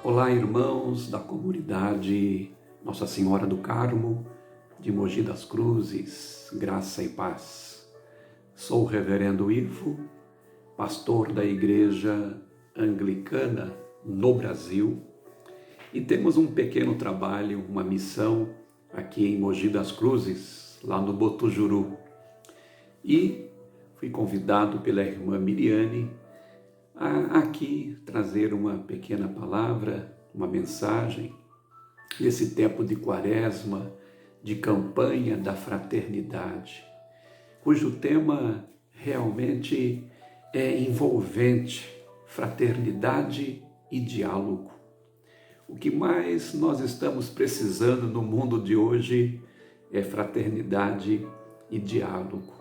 Olá, irmãos da comunidade Nossa Senhora do Carmo, de Mogi das Cruzes, graça e paz. Sou o reverendo Ivo, pastor da Igreja Anglicana no Brasil, e temos um pequeno trabalho, uma missão aqui em Mogi das Cruzes, lá no Botujuru. E fui convidado pela irmã Miriane a aqui trazer uma pequena palavra, uma mensagem, nesse tempo de quaresma, de campanha da fraternidade, cujo tema realmente é envolvente, fraternidade e diálogo. O que mais nós estamos precisando no mundo de hoje é fraternidade e diálogo,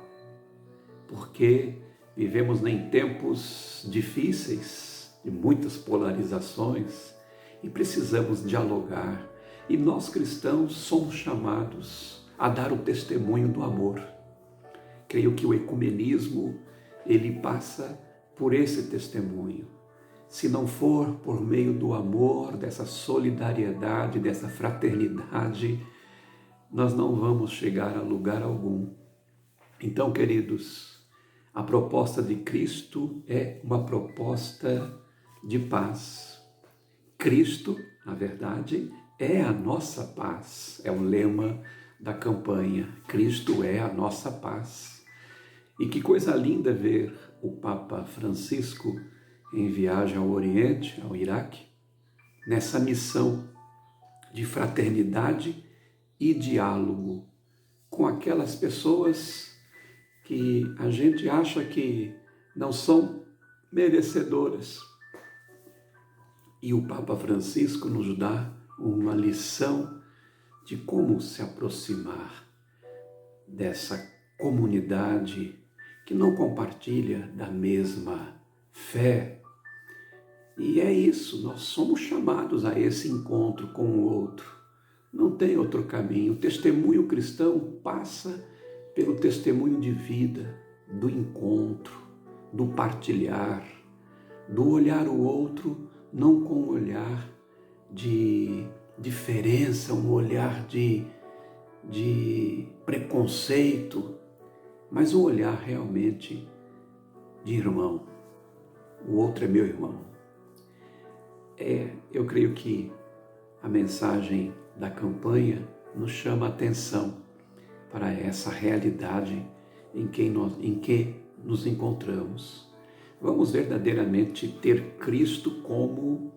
porque vivemos em tempos difíceis, de muitas polarizações, e precisamos dialogar. E nós cristãos somos chamados a dar o testemunho do amor. Creio que o ecumenismo, ele passa por esse testemunho. Se não for por meio do amor, dessa solidariedade, dessa fraternidade, nós não vamos chegar a lugar algum. Então, queridos, a proposta de Cristo é uma proposta de paz. Cristo, na verdade, é a nossa paz. É o lema da campanha. Cristo é a nossa paz. E que coisa linda ver o Papa Francisco em viagem ao Oriente, ao Iraque, nessa missão de fraternidade e diálogo com aquelas pessoas que a gente acha que não são merecedoras. E o Papa Francisco nos dá uma lição de como se aproximar dessa comunidade que não compartilha da mesma fé. E é isso, nós somos chamados a esse encontro com o outro. Não tem outro caminho. O testemunho cristão passa pelo testemunho de vida, do encontro, do partilhar, do olhar o outro, não com um olhar de diferença, um olhar de preconceito, mas um olhar realmente de irmão. O outro é meu irmão. Eu creio que a mensagem da campanha nos chama a atenção para essa realidade em que nos encontramos. Vamos verdadeiramente ter Cristo como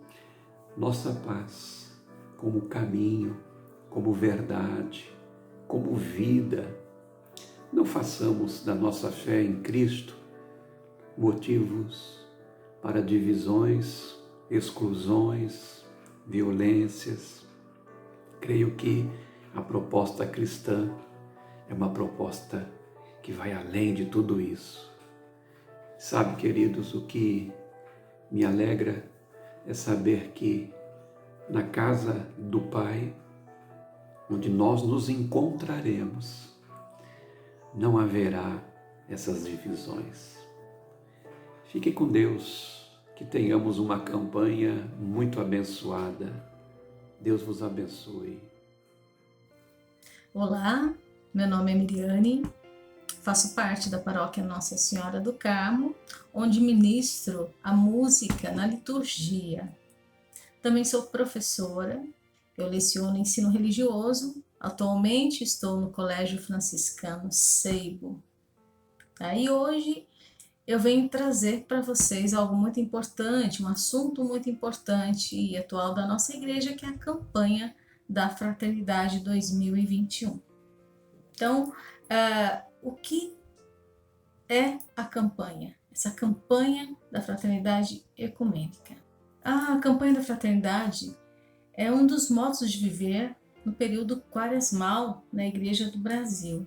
nossa paz, como caminho, como verdade, como vida. Não façamos da nossa fé em Cristo motivos para divisões, exclusões, violências. Creio que a proposta cristã é uma proposta que vai além de tudo isso. Sabe, queridos, o que me alegra é saber que na casa do Pai, onde nós nos encontraremos, não haverá essas divisões. Fique com Deus, que tenhamos uma campanha muito abençoada. Deus vos abençoe. Olá, meu nome é Miriane, faço parte da paróquia Nossa Senhora do Carmo, onde ministro a música na liturgia. Também sou professora, eu leciono ensino religioso, atualmente estou no Colégio Franciscano Seibo. E hoje eu venho trazer para vocês algo muito importante, um assunto muito importante e atual da nossa igreja, que é a campanha da Fraternidade 2021. Então, o que é a campanha? Essa campanha da fraternidade ecumênica. A campanha da fraternidade é um dos modos de viver no período quaresmal na Igreja do Brasil.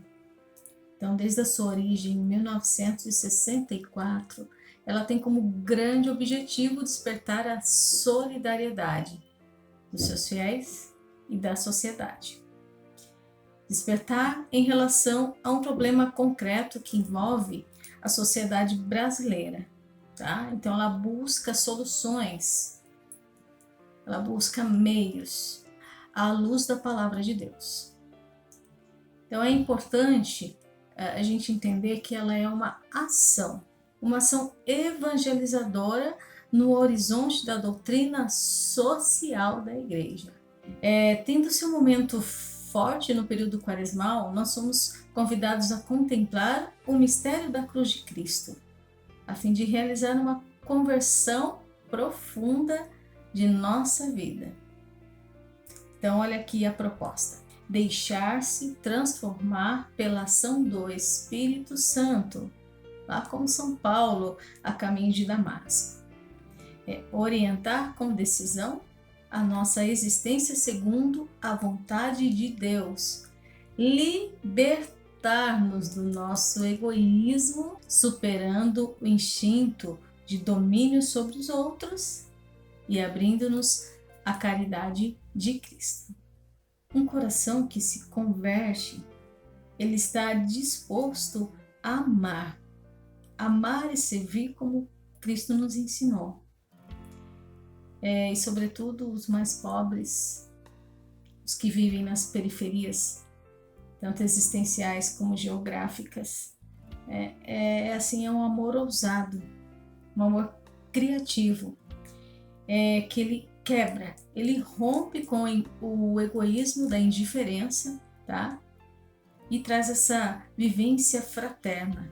Então, desde a sua origem em 1964, ela tem como grande objetivo despertar a solidariedade dos seus fiéis e da sociedade. Despertar em relação a um problema concreto que envolve a sociedade brasileira. Tá? Então, ela busca soluções ela busca meios à luz da palavra de Deus. Então é importante a gente entender que ela é uma ação evangelizadora no horizonte da doutrina social da igreja. Tendo-se um momento forte no período quaresmal, nós somos convidados a contemplar o mistério da cruz de Cristo, a fim de realizar uma conversão profunda de nossa vida. Então, olha aqui a proposta: deixar-se transformar pela ação do Espírito Santo, lá como São Paulo, a caminho de Damasco. Orientar com decisão a nossa existência segundo a vontade de Deus, libertar-nos do nosso egoísmo, superando o instinto de domínio sobre os outros e abrindo-nos à caridade de Cristo. Um coração que se converte, ele está disposto a amar e servir como Cristo nos ensinou. E sobretudo os mais pobres, os que vivem nas periferias, tanto existenciais como geográficas. É um amor ousado, um amor criativo, que ele quebra, ele rompe com o egoísmo da indiferença, tá? E traz essa vivência fraterna,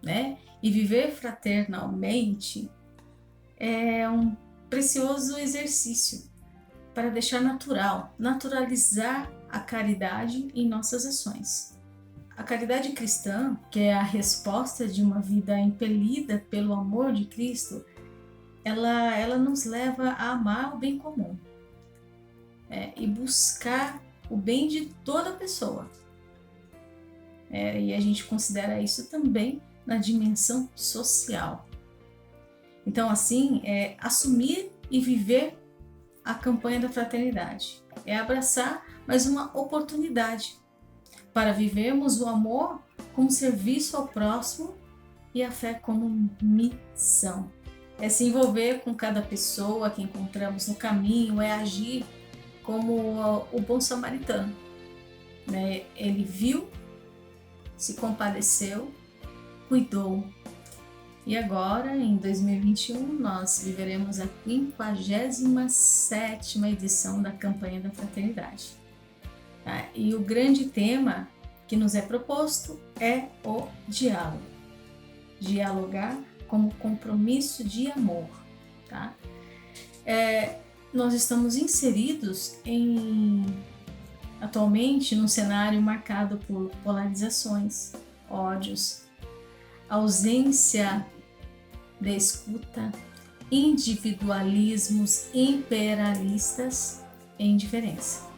né? E viver fraternalmente é um precioso exercício para deixar naturalizar a caridade em nossas ações. A caridade cristã, que é a resposta de uma vida impelida pelo amor de Cristo, ela nos leva a amar o bem comum e buscar o bem de toda pessoa. E a gente considera isso também na dimensão social. Então, assim, assumir e viver a campanha da fraternidade. É abraçar mais uma oportunidade para vivermos o amor como serviço ao próximo e a fé como missão. É se envolver com cada pessoa que encontramos no caminho, é agir como o bom samaritano. Né? Ele viu, se compadeceu, cuidou. E agora, em 2021, nós viveremos a 57ª edição da Campanha da Fraternidade. Tá? E o grande tema que nos é proposto é o diálogo. Dialogar como compromisso de amor. Tá? Nós estamos inseridos atualmente num cenário marcado por polarizações, ódios, ausência da escuta, individualismos imperialistas e indiferença.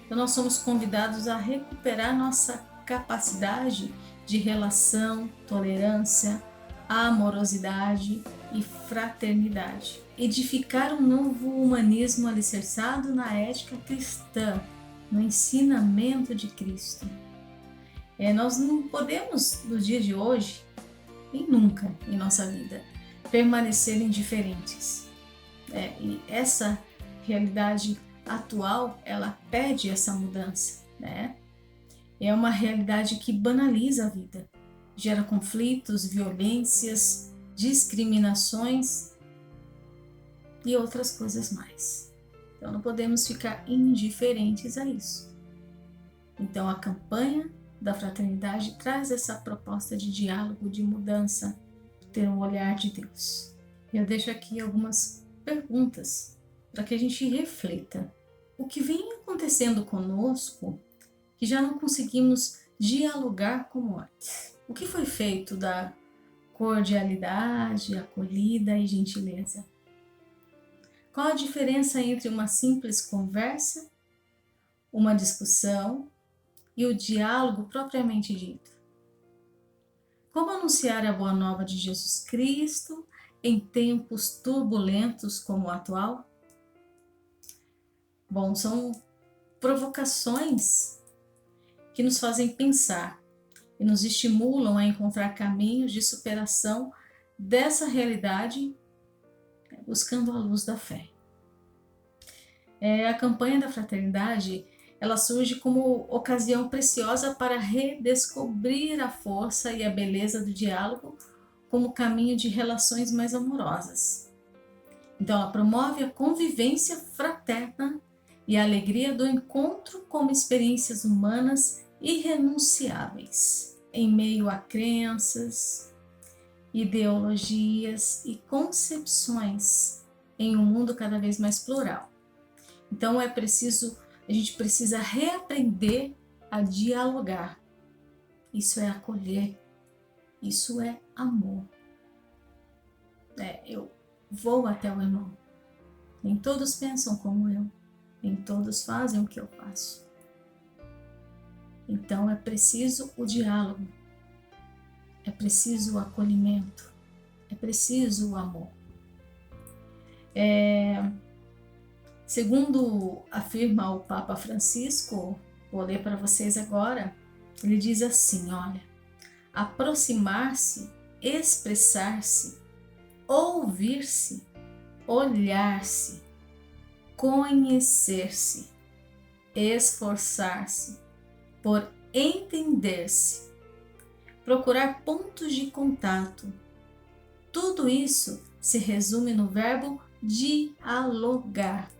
Então nós somos convidados a recuperar nossa capacidade de relação, tolerância, amorosidade e fraternidade. Edificar um novo humanismo alicerçado na ética cristã, no ensinamento de Cristo. Nós não podemos, no dia de hoje, e nunca em nossa vida, permanecer indiferentes. E essa realidade atual, ela pede essa mudança. Né? É uma realidade que banaliza a vida, gera conflitos, violências, discriminações e outras coisas mais. Então não podemos ficar indiferentes a isso. Então a campanha da fraternidade traz essa proposta de diálogo, de mudança, ter um olhar de Deus. Eu deixo aqui algumas perguntas para que a gente reflita. O que vem acontecendo conosco que já não conseguimos dialogar como antes? O que foi feito da cordialidade, acolhida e gentileza? Qual a diferença entre uma simples conversa, uma discussão e o diálogo propriamente dito? Como anunciar a boa nova de Jesus Cristo em tempos turbulentos como o atual? Bom, são provocações que nos fazem pensar e nos estimulam a encontrar caminhos de superação dessa realidade, buscando a luz da fé. A campanha da fraternidade, ela surge como ocasião preciosa para redescobrir a força e a beleza do diálogo como caminho de relações mais amorosas. Então, ela promove a convivência fraterna e a alegria do encontro como experiências humanas irrenunciáveis, em meio a crenças, ideologias e concepções em um mundo cada vez mais plural. Então, a gente precisa reaprender a dialogar. Isso é acolher, isso é amor. Eu vou até o irmão. Nem todos pensam como eu, nem todos fazem o que eu faço. Então é preciso o diálogo, é preciso o acolhimento, é preciso o amor. Segundo afirma o Papa Francisco, vou ler para vocês agora, ele diz assim, olha, aproximar-se, expressar-se, ouvir-se, olhar-se, conhecer-se, esforçar-se por entender-se, procurar pontos de contato. Tudo isso se resume no verbo dialogar.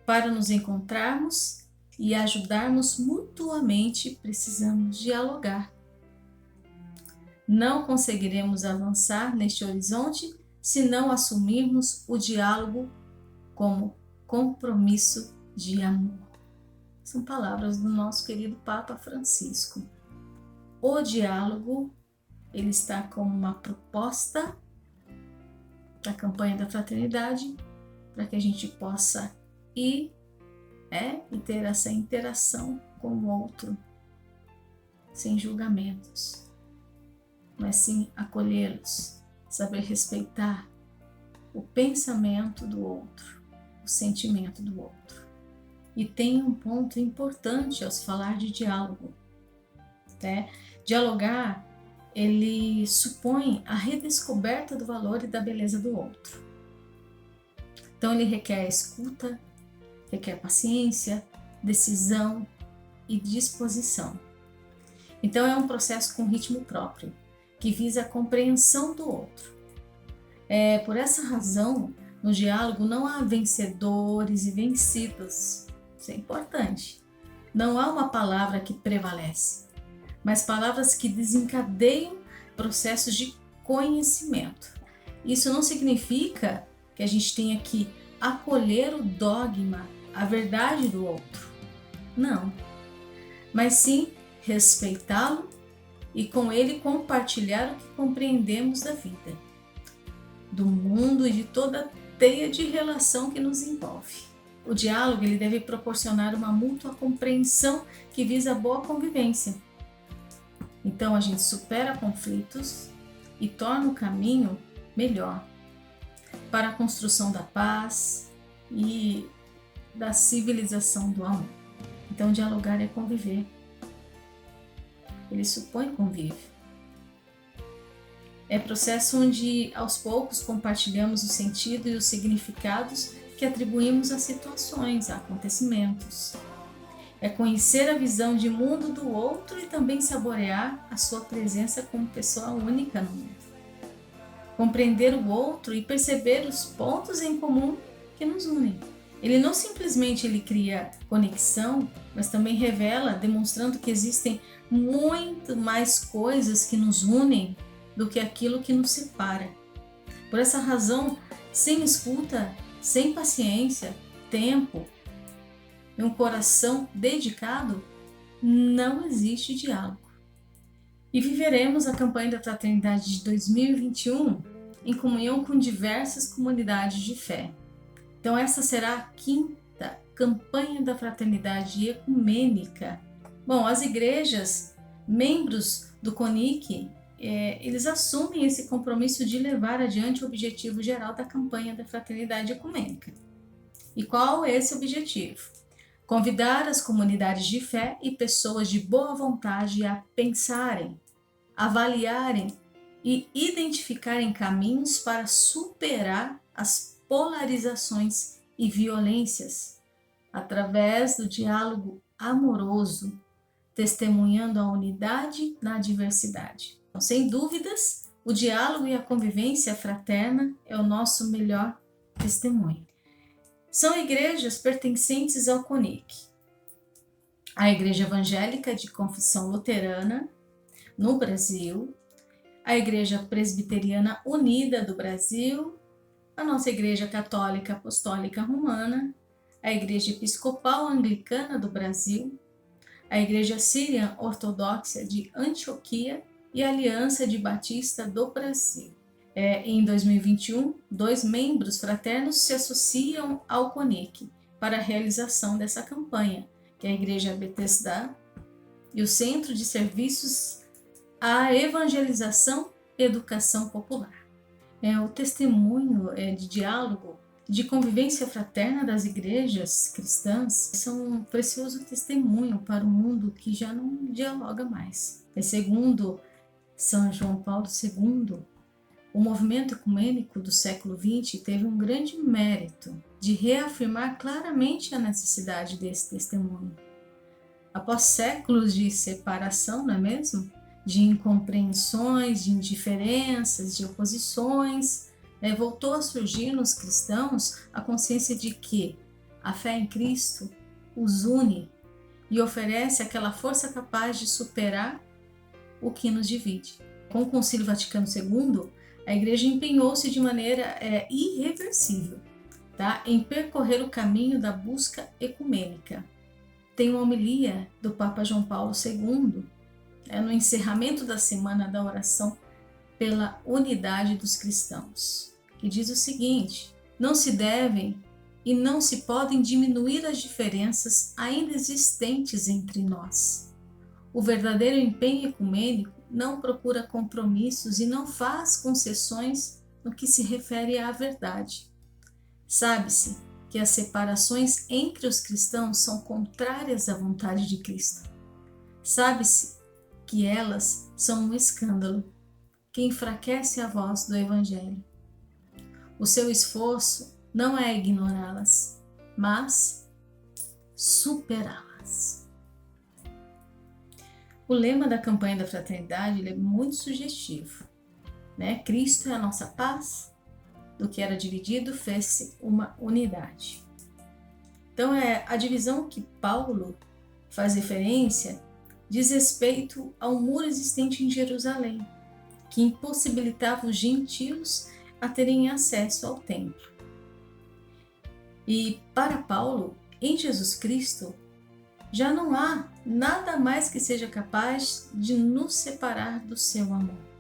Para nos encontrarmos e ajudarmos mutuamente, precisamos dialogar. Não conseguiremos avançar neste horizonte se não assumirmos o diálogo como compromisso de amor. São palavras do nosso querido Papa Francisco. O diálogo, ele está como uma proposta da campanha da fraternidade para que a gente possa ir e ter essa interação com o outro, sem julgamentos, mas sim acolhê-los, saber respeitar o pensamento do outro, o sentimento do outro. E tem um ponto importante ao se falar de diálogo. Dialogar, ele supõe a redescoberta do valor e da beleza do outro. Então ele requer escuta, requer paciência, decisão e disposição. Então é um processo com ritmo próprio, que visa a compreensão do outro. Por essa razão, no diálogo não há vencedores e vencidos. Isso é importante. Não há uma palavra que prevalece, mas palavras que desencadeiam processos de conhecimento. Isso não significa que a gente tenha que acolher o dogma, a verdade do outro. Não. Mas sim respeitá-lo e com ele compartilhar o que compreendemos da vida, do mundo e de toda a teia de relação que nos envolve. O diálogo ele deve proporcionar uma mútua compreensão que visa a boa convivência. Então a gente supera conflitos e torna o caminho melhor para a construção da paz e da civilização do amor. Então dialogar é conviver. Ele supõe convívio. É processo onde aos poucos compartilhamos o sentido e os significados que atribuímos a situações, a acontecimentos. É conhecer a visão de mundo do outro e também saborear a sua presença como pessoa única no mundo. Compreender o outro e perceber os pontos em comum que nos unem. Ele não simplesmente cria conexão, mas também revela, demonstrando que existem muito mais coisas que nos unem do que aquilo que nos separa. Por essa razão, sem escuta, sem paciência, tempo e um coração dedicado, não existe diálogo. E viveremos a campanha da Fraternidade de 2021 em comunhão com diversas comunidades de fé. Então essa será a 5ª campanha da Fraternidade Ecumênica. Bom, as igrejas, membros do CONIC, eles assumem esse compromisso de levar adiante o objetivo geral da campanha da Fraternidade Ecumênica. E qual é esse objetivo? Convidar as comunidades de fé e pessoas de boa vontade a pensarem, avaliarem e identificarem caminhos para superar as polarizações e violências, através do diálogo amoroso, testemunhando a unidade na diversidade. Então, sem dúvidas, o diálogo e a convivência fraterna é o nosso melhor testemunho. São igrejas pertencentes ao CONIC, a Igreja Evangélica de Confissão Luterana no Brasil, a Igreja Presbiteriana Unida do Brasil, a nossa Igreja Católica Apostólica Romana, a Igreja Episcopal Anglicana do Brasil, a Igreja Síria Ortodoxa de Antioquia e a Aliança de Batista do Brasil. Em 2021, 2 membros fraternos se associam ao CONIC para a realização dessa campanha, que é a Igreja Betesda e o Centro de Serviços à Evangelização e Educação Popular. O testemunho de diálogo, de convivência fraterna das igrejas cristãs são um precioso testemunho para o mundo que já não dialoga mais. Segundo São João Paulo II, o movimento ecumênico do século XX teve um grande mérito de reafirmar claramente a necessidade desse testemunho. Após séculos de separação, não é mesmo? De incompreensões, de indiferenças, de oposições, voltou a surgir nos cristãos a consciência de que a fé em Cristo os une e oferece aquela força capaz de superar o que nos divide. Com o Concílio Vaticano II, a Igreja empenhou-se de maneira irreversível, em percorrer o caminho da busca ecumênica. Tem uma homilia do Papa João Paulo II, no encerramento da Semana da Oração pela Unidade dos Cristãos, que diz o seguinte: não se devem e não se podem diminuir as diferenças ainda existentes entre nós. O verdadeiro empenho ecumênico não procura compromissos e não faz concessões no que se refere à verdade. Sabe-se que as separações entre os cristãos são contrárias à vontade de Cristo. Sabe-se que elas são um escândalo que enfraquece a voz do Evangelho. O seu esforço não é ignorá-las, mas superá-las. O lema da campanha da fraternidade é muito sugestivo, Cristo é a nossa paz, do que era dividido fez-se uma unidade. Então a divisão que Paulo faz referência diz respeito ao muro existente em Jerusalém, que impossibilitava os gentios a terem acesso ao templo. E para Paulo, em Jesus Cristo, já não há nada mais que seja capaz de nos separar do seu amor.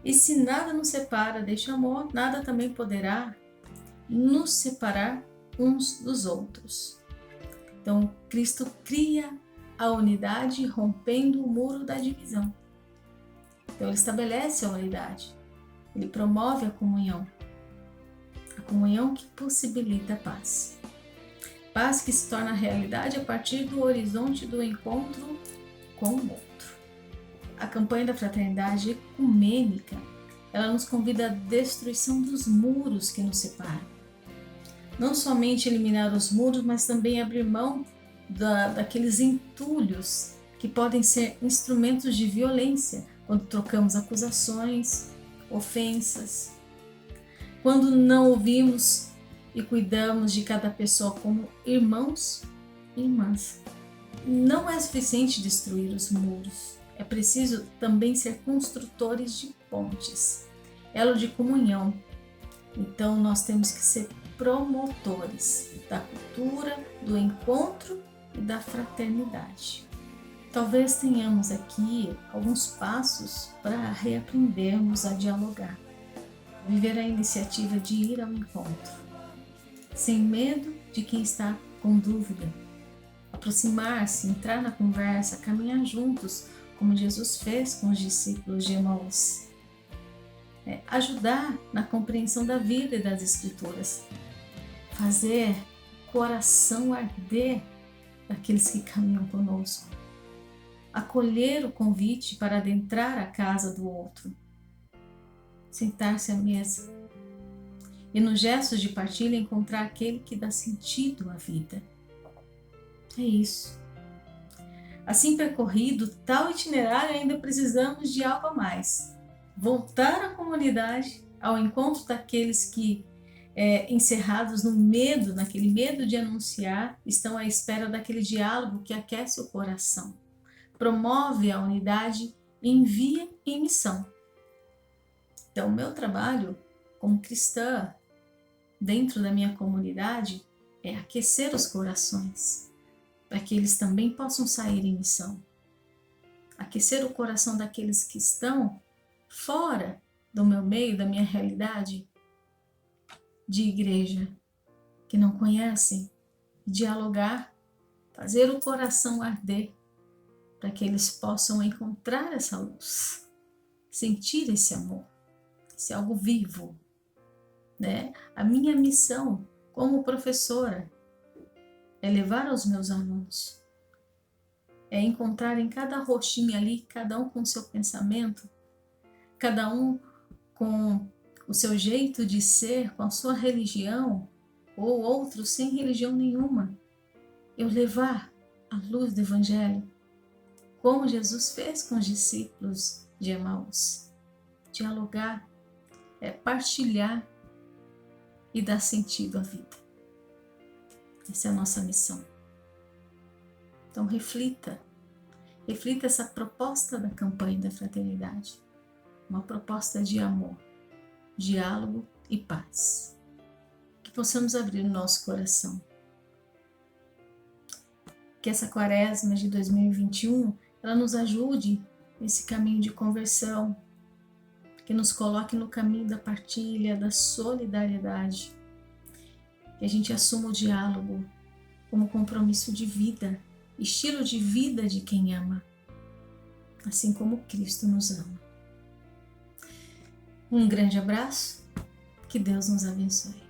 E se nada nos separa deste amor, nada também poderá nos separar uns dos outros. Então, Cristo cria a unidade rompendo o muro da divisão. Então, ele estabelece a unidade, ele promove a comunhão que possibilita a paz. Paz que se torna realidade a partir do horizonte do encontro com o outro. A campanha da fraternidade ecumênica, ela nos convida à destruição dos muros que nos separam. Não somente eliminar os muros, mas também abrir mão daqueles entulhos que podem ser instrumentos de violência quando trocamos acusações, ofensas, quando não ouvimos e cuidamos de cada pessoa como irmãos e irmãs. Não é suficiente destruir os muros, é preciso também ser construtores de pontes, elo de comunhão. Então nós temos que ser promotores da cultura, do encontro e da fraternidade. Talvez tenhamos aqui alguns passos para reaprendermos a dialogar, viver a iniciativa de ir ao encontro, sem medo de quem está com dúvida, aproximar-se, entrar na conversa, caminhar juntos, como Jesus fez com os discípulos de Emaús. Ajudar na compreensão da vida e das Escrituras, fazer coração arder daqueles que caminham conosco, acolher o convite para adentrar a casa do outro, sentar-se à mesa e nos gestos de partilha encontrar aquele que dá sentido à vida. É isso. Assim percorrido tal itinerário, ainda precisamos de algo a mais. Voltar à comunidade, ao encontro daqueles que, encerrados no medo, naquele medo de anunciar, estão à espera daquele diálogo que aquece o coração, promove a unidade e envia em missão. Então, o meu trabalho como cristã, dentro da minha comunidade, é aquecer os corações, para que eles também possam sair em missão. Aquecer o coração daqueles que estão fora do meu meio, da minha realidade de igreja, que não conhecem, dialogar, fazer o coração arder, para que eles possam encontrar essa luz, sentir esse amor, esse algo vivo, né? A minha missão como professora é levar aos meus alunos, é encontrar em cada rostinho ali, cada um com o seu pensamento, cada um com o seu jeito de ser, com a sua religião, ou outro sem religião nenhuma. Eu levar a luz do Evangelho, como Jesus fez com os discípulos de Emaús. Dialogar, partilhar e dar sentido à vida. Essa é a nossa missão. Então reflita essa proposta da campanha da fraternidade. Uma proposta de amor, diálogo e paz. Que possamos abrir o nosso coração. Que essa quaresma de 2021, ela nos ajude nesse caminho de conversão, que nos coloque no caminho da partilha, da solidariedade. Que a gente assuma o diálogo como compromisso de vida, estilo de vida de quem ama, assim como Cristo nos ama. Um grande abraço, que Deus nos abençoe.